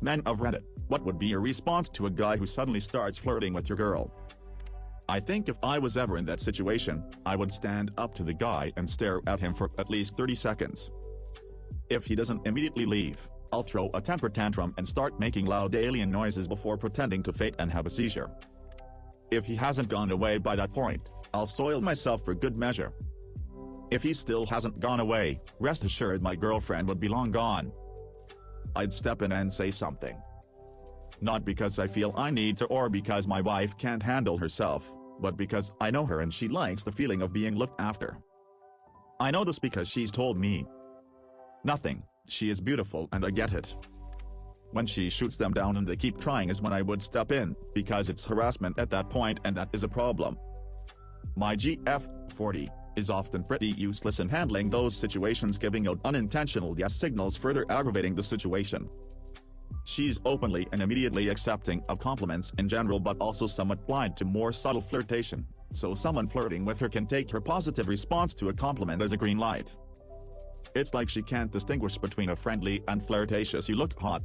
Men of Reddit, what would be your response to a guy who suddenly starts flirting with your girl? I think if I was ever in that situation, I would stand up to the guy and stare at him for at least 30 seconds. If he doesn't immediately leave, I'll throw a temper tantrum and start making loud alien noises before pretending to faint and have a seizure. If he hasn't gone away by that point, I'll soil myself for good measure. If he still hasn't gone away, rest assured my girlfriend would be long gone. I'd step in and say something. Not because I feel I need to or because my wife can't handle herself, but because I know her and she likes the feeling of being looked after. I know this because she's told me. Nothing, she is beautiful and I get it. When she shoots them down and they keep trying is when I would step in, because it's harassment at that point and that is a problem. My GF40 is often pretty useless in handling those situations, giving out unintentional yes signals, further aggravating the situation. She's openly and immediately accepting of compliments in general, but also somewhat blind to more subtle flirtation, so someone flirting with her can take her positive response to a compliment as a green light. It's like she can't distinguish between a friendly and flirtatious "you look hot,"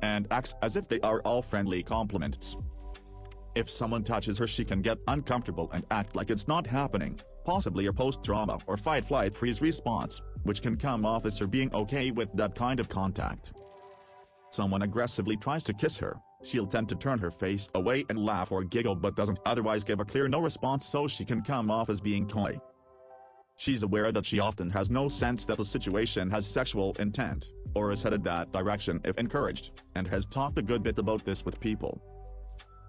and acts as if they are all friendly compliments. If someone touches her, she can get uncomfortable and act like it's not happening, possibly a post-trauma or fight-flight-freeze response, which can come off as her being okay with that kind of contact. Someone aggressively tries to kiss her, she'll tend to turn her face away and laugh or giggle, but doesn't otherwise give a clear no response, so she can come off as being coy. She's aware that she often has no sense that the situation has sexual intent, or is headed that direction if encouraged, and has talked a good bit about this with people.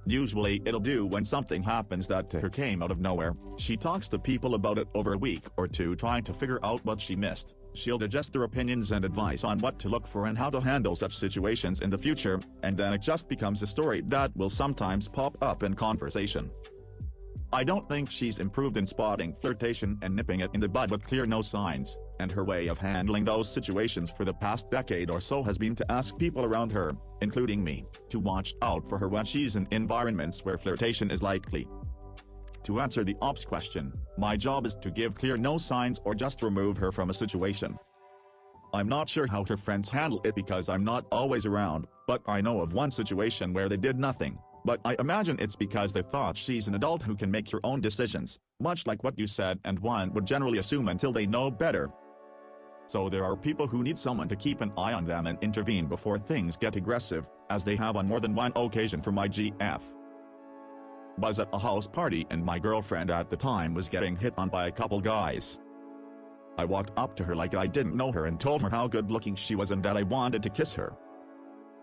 Usually it'll do when something happens that to her came out of nowhere. She talks to people about it over a week or two, trying to figure out what she missed. She'll digest their opinions and advice on what to look for and how to handle such situations in the future, and then it just becomes a story that will sometimes pop up in conversation. I don't think she's improved in spotting flirtation and nipping it in the bud with clear no signs, and her way of handling those situations for the past decade or so has been to ask people around her, including me, to watch out for her when she's in environments where flirtation is likely. To answer the ops question, my job is to give clear no signs or just remove her from a situation. I'm not sure how her friends handle it because I'm not always around, but I know of one situation where they did nothing. But I imagine it's because they thought she's an adult who can make her own decisions, much like what you said, and one would generally assume until they know better. So there are people who need someone to keep an eye on them and intervene before things get aggressive, as they have on more than one occasion for my GF. Was at a house party and my girlfriend at the time was getting hit on by a couple guys. I walked up to her like I didn't know her and told her how good looking she was and that I wanted to kiss her.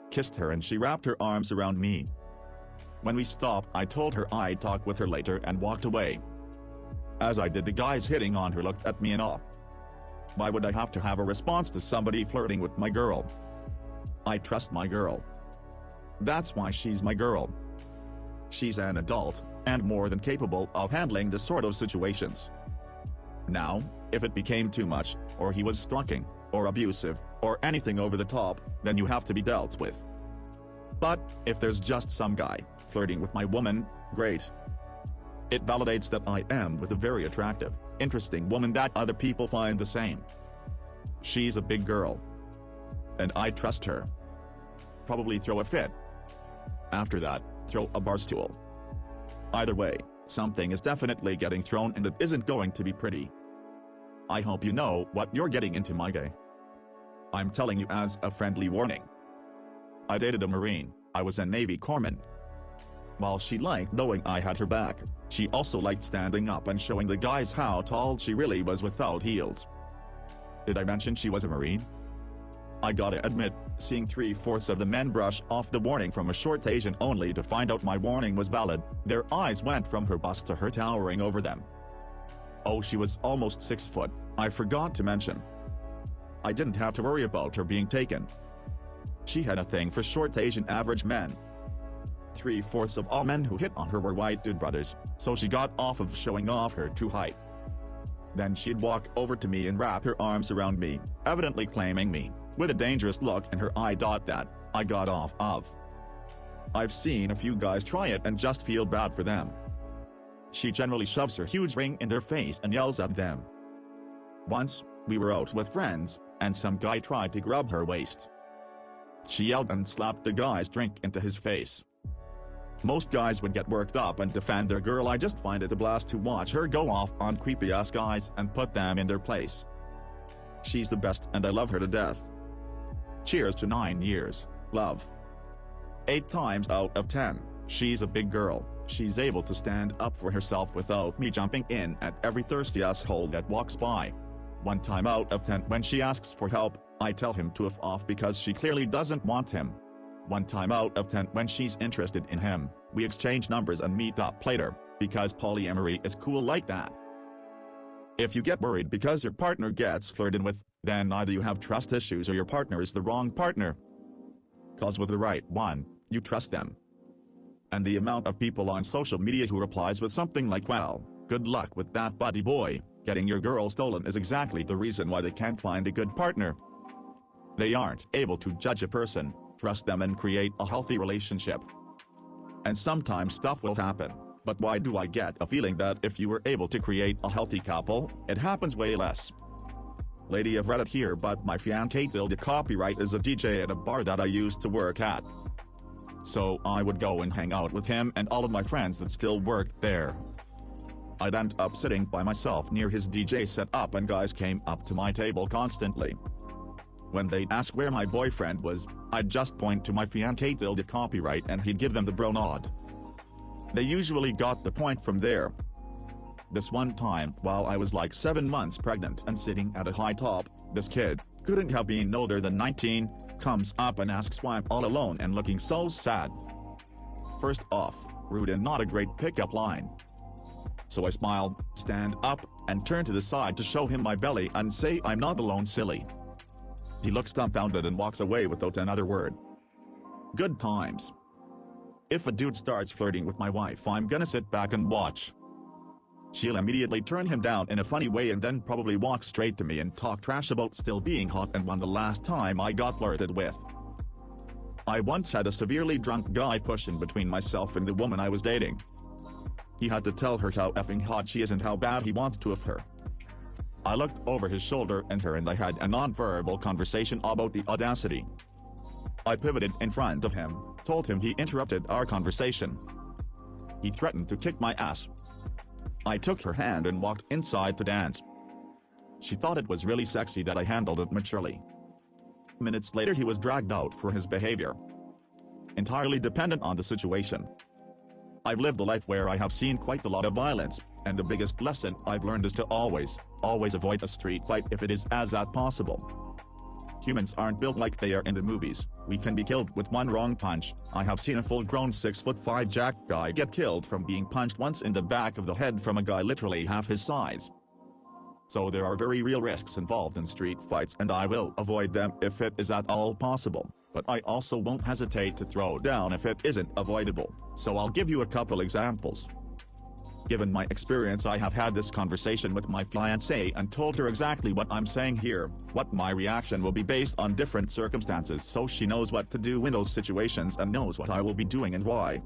Kissed her and she wrapped her arms around me. When we stopped, I told her I'd talk with her later and walked away. As I did, the guys hitting on her looked at me in awe. Why would I have to have a response to somebody flirting with my girl? I trust my girl. That's why she's my girl. She's an adult, and more than capable of handling this sort of situations. Now, if it became too much, or he was stalking, or abusive, or anything over the top, then you have to be dealt with. But, if there's just some guy flirting with my woman, great. It validates that I am with a very attractive, interesting woman that other people find the same. She's a big girl. And I trust her. Probably throw a fit. After that, throw a bar stool. Either way, something is definitely getting thrown and it isn't going to be pretty. I hope you know what you're getting into, my guy. I'm telling you as a friendly warning. I dated a Marine. I was a Navy corpsman. While she liked knowing I had her back, she also liked standing up and showing the guys how tall she really was without heels. Did I mention she was a Marine? I gotta admit, seeing 3/4 of the men brush off the warning from a short Asian only to find out my warning was valid, their eyes went from her bust to her towering over them. Oh, she was almost 6 foot, I forgot to mention. I didn't have to worry about her being taken. She had a thing for short Asian average men. 3/4 of all men who hit on her were white dude brothers, so she got off of showing off her true height. Then she'd walk over to me and wrap her arms around me, evidently claiming me, with a dangerous look in her eye. That I got off of. I've seen a few guys try it and just feel bad for them. She generally shoves her huge ring in their face and yells at them. Once, we were out with friends, and some guy tried to grab her waist. She yelled and slapped the guy's drink into his face. Most guys would get worked up and defend their girl. I just find it a blast to watch her go off on creepy-ass guys and put them in their place. She's the best and I love her to death. Cheers to 9 years, love. 8 times out of 10, she's a big girl. She's able to stand up for herself without me jumping in at every thirsty asshole that walks by. 1 time out of 10 when she asks for help, I tell him to F off because she clearly doesn't want him. 1 time out of 10 when she's interested in him, we exchange numbers and meet up later, because polyamory is cool like that. If you get worried because your partner gets flirted with, then either you have trust issues or your partner is the wrong partner. Cause with the right one, you trust them. And the amount of people on social media who replies with something like, well, good luck with that buddy boy, getting your girl stolen, is exactly the reason why they can't find a good partner. They aren't able to judge a person, trust them and create a healthy relationship. And sometimes stuff will happen, but why do I get a feeling that if you were able to create a healthy couple, it happens way less? Lady of Reddit here, but my fiancé tilde copyright is a DJ at a bar that I used to work at. So I would go and hang out with him and all of my friends that still worked there. I'd end up sitting by myself near his DJ setup and guys came up to my table constantly. When they'd ask where my boyfriend was, I'd just point to my fiancé tilde copyright and he'd give them the bro nod. They usually got the point from there. This one time, while I was like 7 months pregnant and sitting at a high top, this kid, couldn't have been older than 19, comes up and asks why I'm all alone and looking so sad. First off, rude and not a great pickup line. So I smile, stand up, and turn to the side to show him my belly and say I'm not alone, silly. He looks dumbfounded and walks away without another word. Good times. If a dude starts flirting with my wife, I'm gonna sit back and watch. She'll immediately turn him down in a funny way and then probably walk straight to me and talk trash about still being hot and when the last time I got flirted with. I once had a severely drunk guy push in between myself and the woman I was dating. He had to tell her how effing hot she is and how bad he wants to F her. I looked over his shoulder and I had a non-verbal conversation about the audacity. I pivoted in front of him, told him he interrupted our conversation. He threatened to kick my ass. I took her hand and walked inside to dance. She thought it was really sexy that I handled it maturely. Minutes later he was dragged out for his behavior. Entirely dependent on the situation. I've lived a life where I have seen quite a lot of violence, and the biggest lesson I've learned is to always avoid a street fight if it is as at possible. Humans aren't built like they are in the movies. We can be killed with one wrong punch. I have seen a full-grown 6'5" jack guy get killed from being punched once in the back of the head from a guy literally half his size. So there are very real risks involved in street fights and I will avoid them if it is at all possible, but I also won't hesitate to throw down if it isn't avoidable, so I'll give you a couple examples. Given my experience, I have had this conversation with my fiancée and told her exactly what I'm saying here, what my reaction will be based on different circumstances so she knows what to do in those situations and knows what I will be doing and why.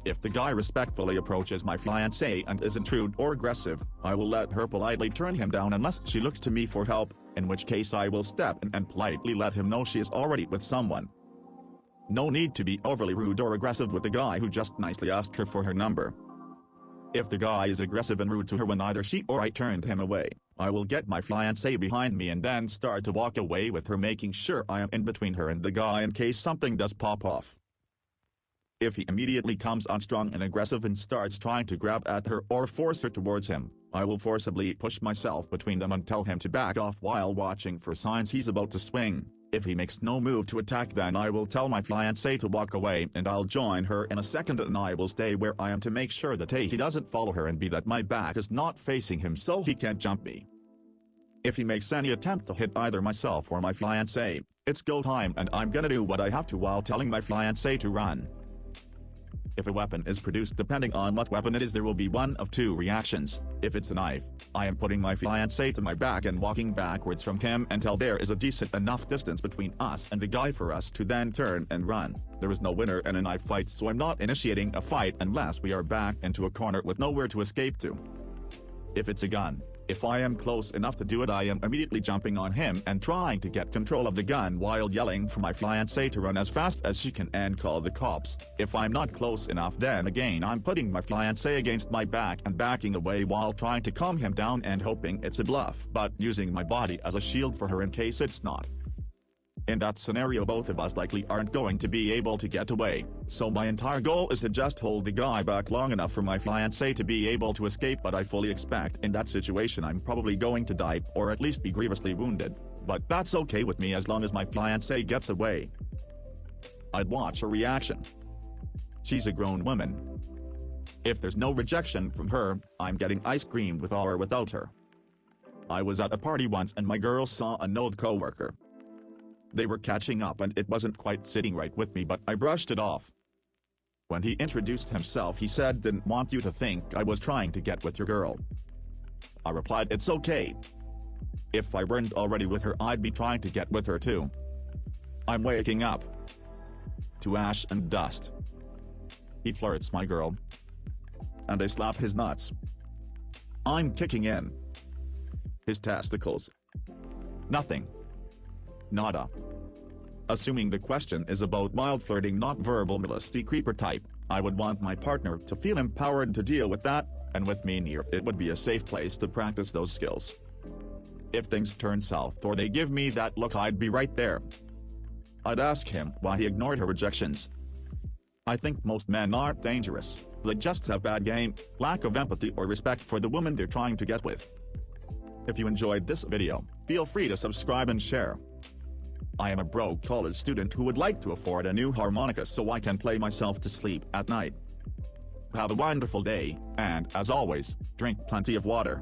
If the guy respectfully approaches my fiancée and isn't rude or aggressive, I will let her politely turn him down unless she looks to me for help, in which case I will step in and politely let him know she is already with someone. No need to be overly rude or aggressive with the guy who just nicely asked her for her number. If the guy is aggressive and rude to her when either she or I turned him away, I will get my fiancée behind me and then start to walk away with her, making sure I am in between her and the guy in case something does pop off. If he immediately comes on strong and aggressive and starts trying to grab at her or force her towards him, I will forcibly push myself between them and tell him to back off while watching for signs he's about to swing. If he makes no move to attack, then I will tell my fiancée to walk away and I'll join her in a second, and I will stay where I am to make sure that A, he doesn't follow her, and B, that my back is not facing him so he can't jump me. If he makes any attempt to hit either myself or my fiancée, it's go time and I'm gonna do what I have to while telling my fiancée to run. If a weapon is produced, depending on what weapon it is, there will be one of two reactions. If it's a knife, I am putting my fiancé to my back and walking backwards from him until there is a decent enough distance between us and the guy for us to then turn and run. There is no winner in a knife fight, so I'm not initiating a fight unless we are backed into a corner with nowhere to escape to. If it's a gun, If I am close enough to do it, I am immediately jumping on him and trying to get control of the gun while yelling for my fiancée to run as fast as she can and call the cops. If I'm not close enough, then again I'm putting my fiancé against my back and backing away while trying to calm him down and hoping it's a bluff, but using my body as a shield for her in case it's not. In that scenario, both of us likely aren't going to be able to get away, so my entire goal is to just hold the guy back long enough for my fiancé to be able to escape, but I fully expect in that situation I'm probably going to die or at least be grievously wounded, but that's okay with me as long as my fiancé gets away. I'd watch her reaction. She's a grown woman. If there's no rejection from her, I'm getting ice cream with or without her. I was at a party once and my girl saw an old coworker. They were catching up and it wasn't quite sitting right with me, but I brushed it off. When he introduced himself, he said, "Didn't want you to think I was trying to get with your girl." I replied, "It's okay. If I weren't already with her, I'd be trying to get with her too." I'm waking up to ash and dust. He flirts my girl, and I slap his nuts. I'm kicking in his testicles. Nothing. Nada. Assuming the question is about mild flirting, not verbal molesty creeper type, I would want my partner to feel empowered to deal with that, and with me near, it would be a safe place to practice those skills. If things turn south or they give me that look, I'd be right there. I'd ask him why he ignored her rejections. I think most men aren't dangerous, they just have bad game, lack of empathy or respect for the woman they're trying to get with. If you enjoyed this video, feel free to subscribe and share. I am a broke college student who would like to afford a new harmonica so I can play myself to sleep at night. Have a wonderful day, and as always, drink plenty of water.